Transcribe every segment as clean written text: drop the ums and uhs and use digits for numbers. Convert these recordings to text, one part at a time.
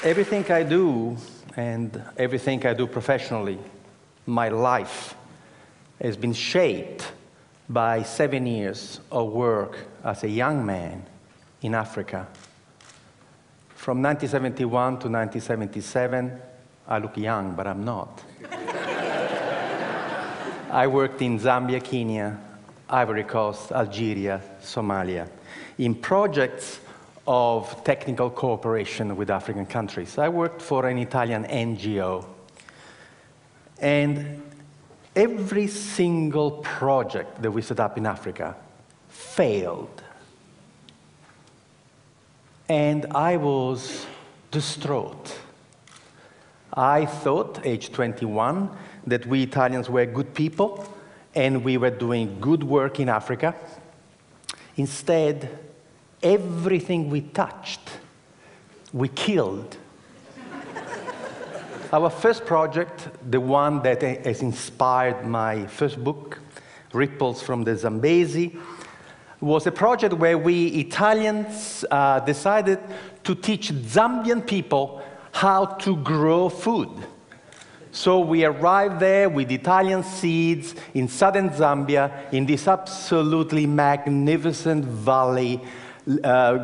Everything I do, and everything I do professionally, my life has been shaped by 7 years of work as a young man in Africa. From 1971 to 1977, I look young, but I'm not. I worked in Zambia, Kenya, Ivory Coast, Algeria, Somalia, in projects of technical cooperation with African countries. I worked for an Italian NGO. And every single project that we set up in Africa failed. And I was distraught. I thought, age 21, that we Italians were good people and we were doing good work in Africa. Instead, everything we touched, we killed. Our first project, the one that has inspired my first book, Ripples from the Zambezi, was a project where we Italians decided to teach Zambian people how to grow food. So we arrived there with Italian seeds in southern Zambia, in this absolutely magnificent valley,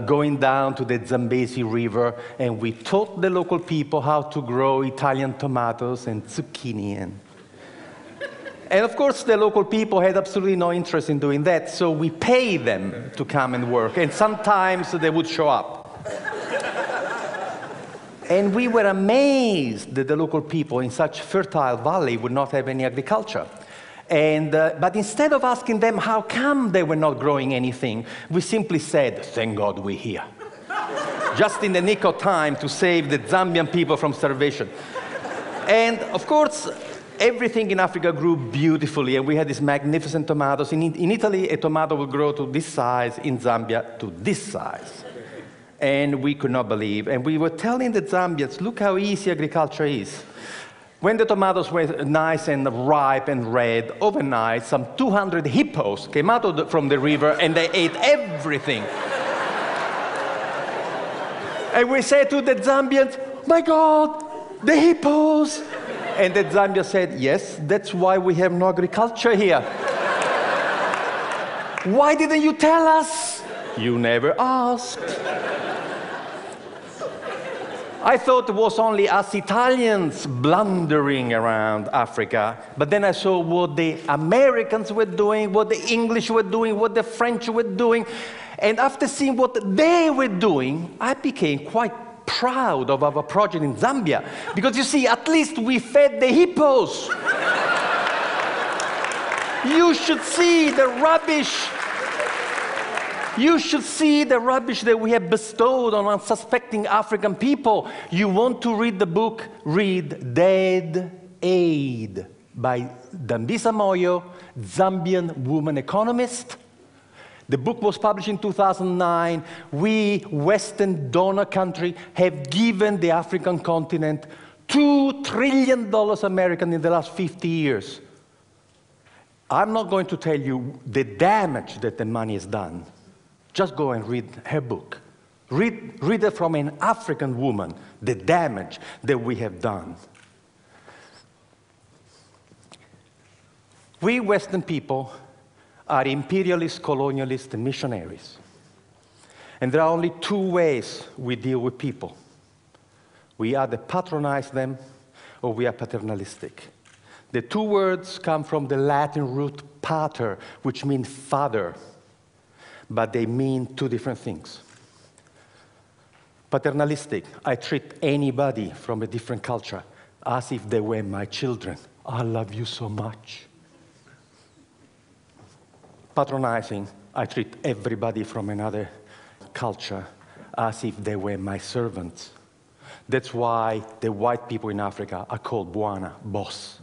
going down to the Zambezi River, and we taught the local people how to grow Italian tomatoes and zucchini. And of course, the local people had absolutely no interest in doing that, so we paid them to come and work, and sometimes they would show up. And we were amazed that the local people in such fertile valley would not have any agriculture. But instead of asking them how come they were not growing anything, we simply said, thank God we're here. Just in the nick of time to save the Zambian people from starvation. And of course, everything in Africa grew beautifully, and we had these magnificent tomatoes. In Italy, a tomato would grow to this size, in Zambia, to this size. And we could not believe. And we were telling the Zambians, look how easy agriculture is. When the tomatoes were nice and ripe and red, overnight, some 200 hippos came out from the river and they ate everything. And we said to the Zambians, my God, the hippos! And the Zambians said, yes, that's why we have no agriculture here. Why didn't you tell us? You never asked. I thought it was only us Italians blundering around Africa, but then I saw what the Americans were doing, what the English were doing, what the French were doing, and after seeing what they were doing, I became quite proud of our project in Zambia, because you see, at least we fed the hippos. You should see the rubbish. You should see the rubbish that we have bestowed on unsuspecting African people. You want to read the book? Read Dead Aid by Dambisa Moyo, Zambian woman economist. The book was published in 2009. We, Western donor country, have given the African continent $2 trillion American in the last 50 years. I'm not going to tell you the damage that the money has done. Just go and read her book. Read it from an African woman, the damage that we have done. We Western people are imperialist, colonialist, and missionaries. And there are only two ways we deal with people. We either patronize them, or we are paternalistic. The two words come from the Latin root pater, which means father. But they mean two different things. Paternalistic, I treat anybody from a different culture as if they were my children. I love you so much. Patronizing, I treat everybody from another culture as if they were my servants. That's why the white people in Africa are called Bwana, boss.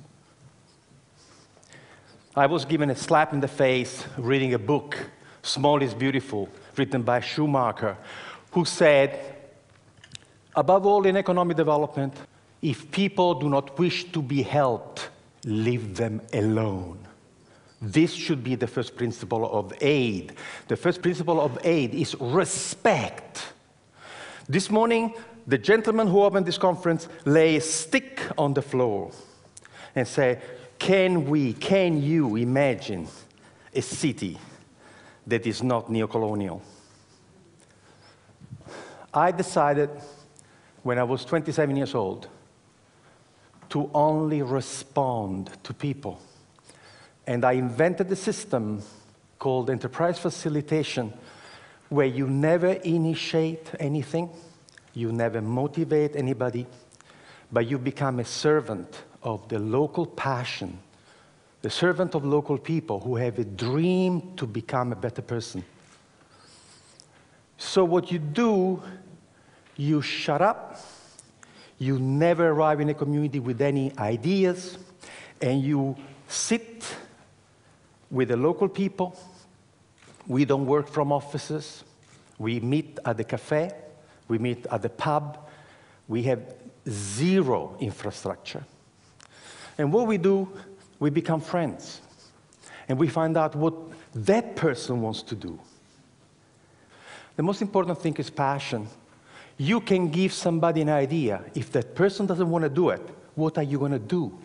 I was given a slap in the face reading a book, Small is Beautiful, written by Schumacher, who said, Above all, in economic development, if people do not wish to be helped, leave them alone. This should be the first principle of aid. The first principle of aid is respect. This morning, the gentleman who opened this conference lay a stick on the floor and say, can you imagine a city that is not neocolonial? I decided when I was 27 years old to only respond to people. And I invented a system called enterprise facilitation, where you never initiate anything, you never motivate anybody, but you become a servant of the local passion, the servant of local people who have a dream to become a better person. So what you do, you shut up, you never arrive in a community with any ideas, and you sit with the local people. We don't work from offices. We meet at the cafe. We meet at the pub. We have zero infrastructure. And what we do, we become friends. And we find out what that person wants to do. The most important thing is passion. You can give somebody an idea. If that person doesn't want to do it, what are you going to do?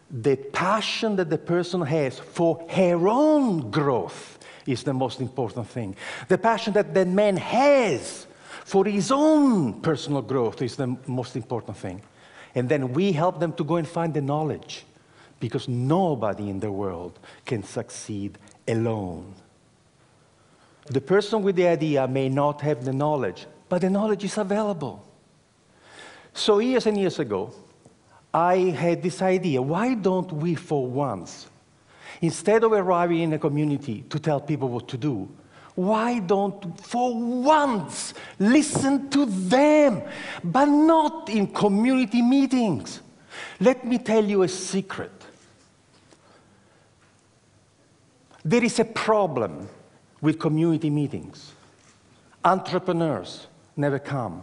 The passion that the person has for her own growth is the most important thing. The passion that the man has for his own personal growth is the most important thing. And then we help them to go and find the knowledge, because nobody in the world can succeed alone. The person with the idea may not have the knowledge, but the knowledge is available. So years and years ago, I had this idea, why don't we for once, instead of arriving in a community to tell people what to do, why don't for once listen to them, but not in community meetings? Let me tell you a secret. There is a problem with community meetings. Entrepreneurs never come.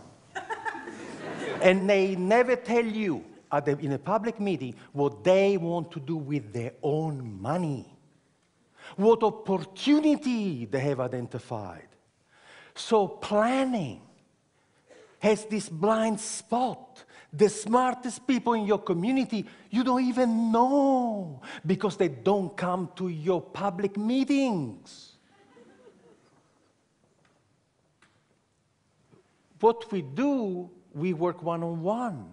And they never tell you in a public meeting what they want to do with their own money, what opportunity they have identified. So planning has this blind spot. The smartest people in your community, you don't even know, because they don't come to your public meetings. What we do, we work one-on-one.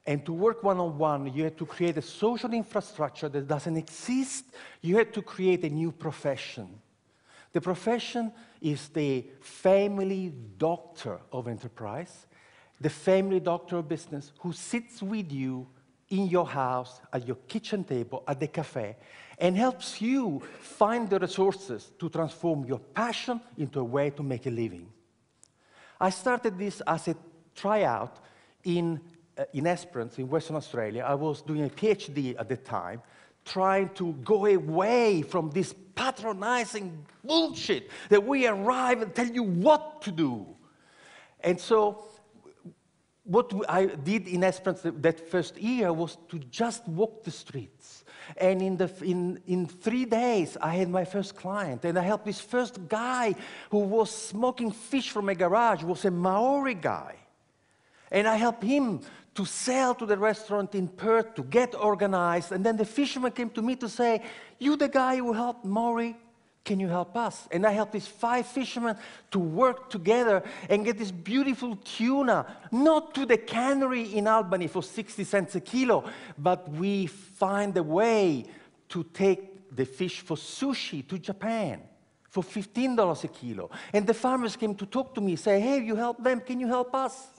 And to work one-on-one, you have to create a social infrastructure that doesn't exist. You have to create a new profession. The profession is the family doctor of enterprise, the family doctor of business, who sits with you in your house, at your kitchen table, at the cafe, and helps you find the resources to transform your passion into a way to make a living. I started this as a tryout in Esperance, in Western Australia. I was doing a PhD at the time, trying to go away from this patronizing bullshit that we arrive and tell you what to do. And so what I did in Esperance that first year was to just walk the streets. And in 3 days, I had my first client. And I helped this first guy who was smoking fish from a garage, was a Maori guy. And I helped him to sell to the restaurant in Perth, to get organized. And then the fisherman came to me to say, you the guy who helped Maori, can you help us? And I helped these 5 fishermen to work together and get this beautiful tuna, not to the cannery in Albany for 60 cents a kilo, but we find a way to take the fish for sushi to Japan for $15 a kilo. And the farmers came to talk to me, say, hey, you help them, can you help us?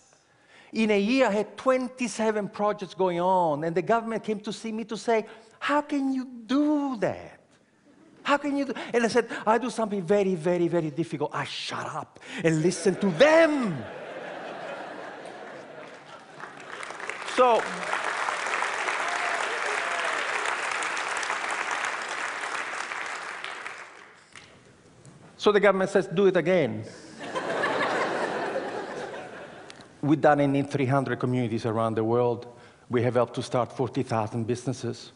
In a year, I had 27 projects going on, and the government came to see me to say, how can you do that? How can you do? And I said, I do something very, very, very difficult. I shut up and listen to them. So the government says, do it again. We've done it in 300 communities around the world. We have helped to start 40,000 businesses.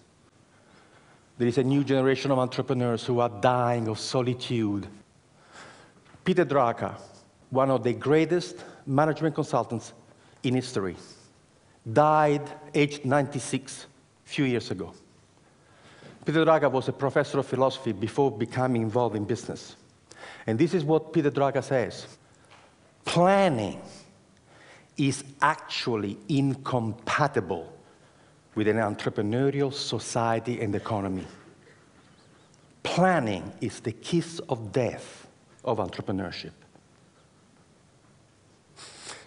There is a new generation of entrepreneurs who are dying of solitude. Peter Drucker, one of the greatest management consultants in history, died aged 96 a few years ago. Peter Drucker was a professor of philosophy before becoming involved in business. And this is what Peter Drucker says: planning is actually incompatible with an entrepreneurial society and economy. Planning is the kiss of death of entrepreneurship.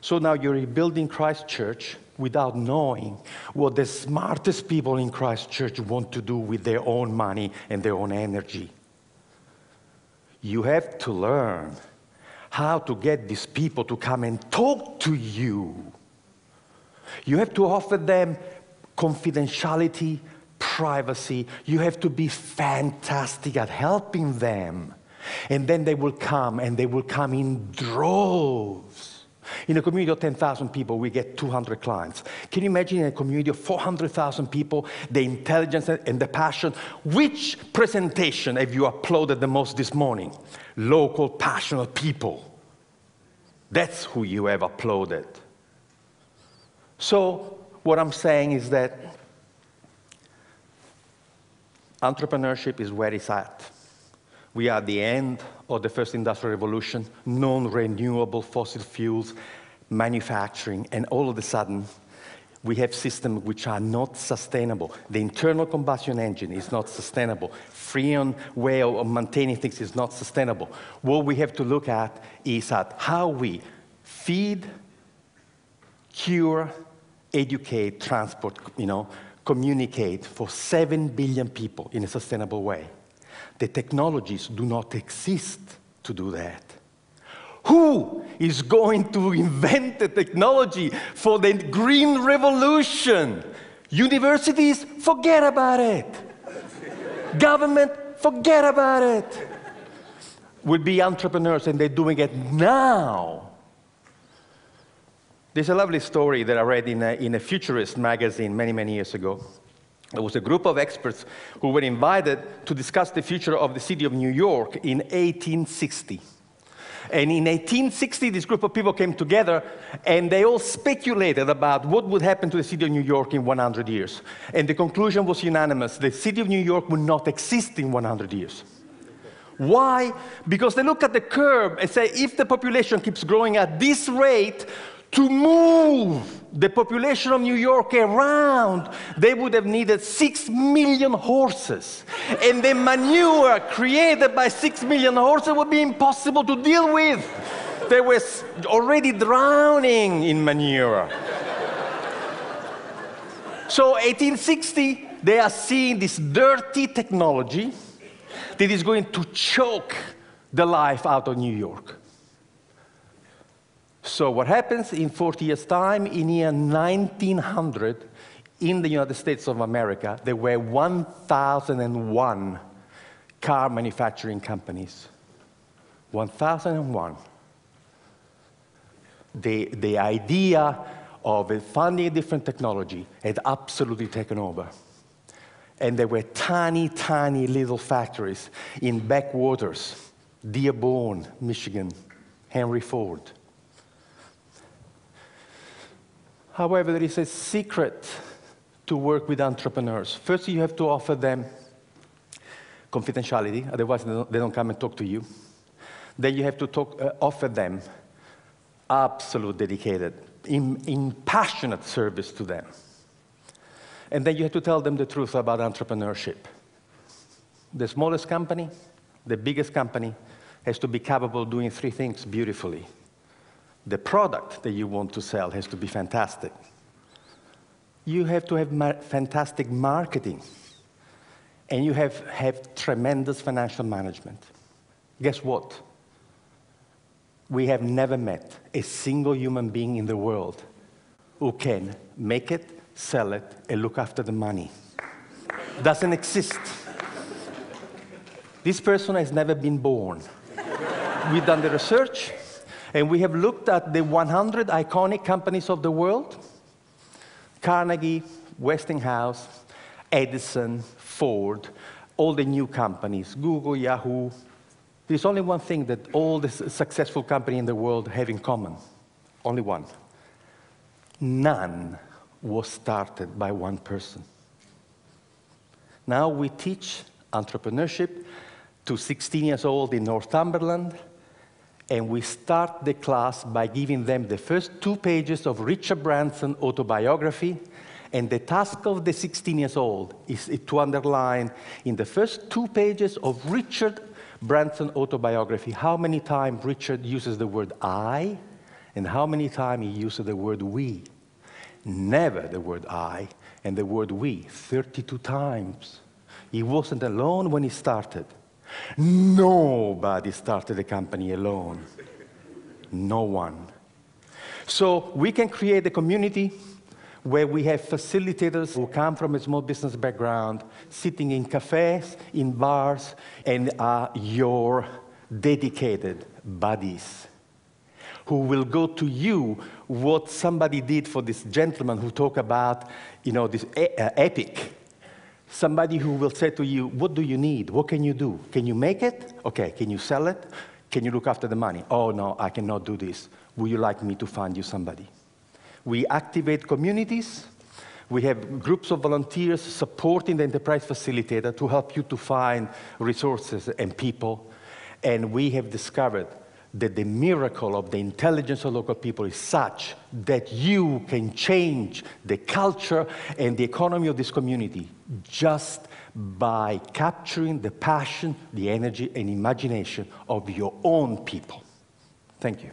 So now you're rebuilding Christ Church without knowing what the smartest people in Christ Church want to do with their own money and their own energy. You have to learn how to get these people to come and talk to you. You have to offer them confidentiality, privacy. You have to be fantastic at helping them. And then they will come, and they will come in droves. In a community of 10,000 people, we get 200 clients. Can you imagine in a community of 400,000 people, the intelligence and the passion? Which presentation have you uploaded the most this morning? Local, passionate people. That's who you have uploaded. So what I'm saying is that entrepreneurship is where it's at. We are at the end of the first industrial revolution, non-renewable fossil fuels, manufacturing, and all of a sudden, we have systems which are not sustainable. The internal combustion engine is not sustainable. Freon way of maintaining things is not sustainable. What we have to look at is at how we feed, cure, educate, transport, communicate for 7 billion people in a sustainable way. The technologies do not exist to do that. Who is going to invent the technology for the green revolution? Universities, forget about it. Government, forget about it. Will be entrepreneurs, and they're doing it now. There's a lovely story that I read in a futurist magazine many, many years ago. There was a group of experts who were invited to discuss the future of the city of New York in 1860. And in 1860, this group of people came together, and they all speculated about what would happen to the city of New York in 100 years. And the conclusion was unanimous. The city of New York would not exist in 100 years. Why? Because they look at the curve and say, if the population keeps growing at this rate, to move the population of New York around, they would have needed 6 million horses. And the manure created by 6 million horses would be impossible to deal with. They were already drowning in manure. So 1860, they are seeing this dirty technology that is going to choke the life out of New York. So what happens in 40 years' time, in year 1900, in the United States of America, there were 1,001 car manufacturing companies. 1,001. The idea of funding a different technology had absolutely taken over. And there were tiny, tiny little factories in backwaters, Dearborn, Michigan, Henry Ford. However, there is a secret to work with entrepreneurs. First, you have to offer them confidentiality, otherwise they don't come and talk to you. Then you have to offer them absolute dedicated, passionate service to them. And then you have to tell them the truth about entrepreneurship. The smallest company, the biggest company, has to be capable of doing 3 things beautifully. The product that you want to sell has to be fantastic. You have to have fantastic marketing. And you have tremendous financial management. Guess what? We have never met a single human being in the world who can make it, sell it, and look after the money. Doesn't exist. This person has never been born. We've done the research. And we have looked at the 100 iconic companies of the world: Carnegie, Westinghouse, Edison, Ford, all the new companies, Google, Yahoo. There's only one thing that all the successful companies in the world have in common. Only one. None was started by one person. Now we teach entrepreneurship to 16 years old in Northumberland, and we start the class by giving them the first 2 pages of Richard Branson's autobiography. And the task of the 16 years old is to underline in the first 2 pages of Richard Branson's autobiography how many times Richard uses the word I and how many times he uses the word we. Never the word I and the word we, 32 times. He wasn't alone when he started. Nobody started a company alone. No one. So we can create a community where we have facilitators who come from a small business background, sitting in cafes, in bars, and are your dedicated buddies, who will go to you what somebody did for this gentleman who talked about, this epic. Somebody who will say to you, what do you need? What can you do? Can you make it? Okay, can you sell it? Can you look after the money? Oh, no, I cannot do this. Would you like me to find you somebody? We activate communities. We have groups of volunteers supporting the enterprise facilitator to help you to find resources and people. And we have discovered that the miracle of the intelligence of local people is such that you can change the culture and the economy of this community just by capturing the passion, the energy, and imagination of your own people. Thank you.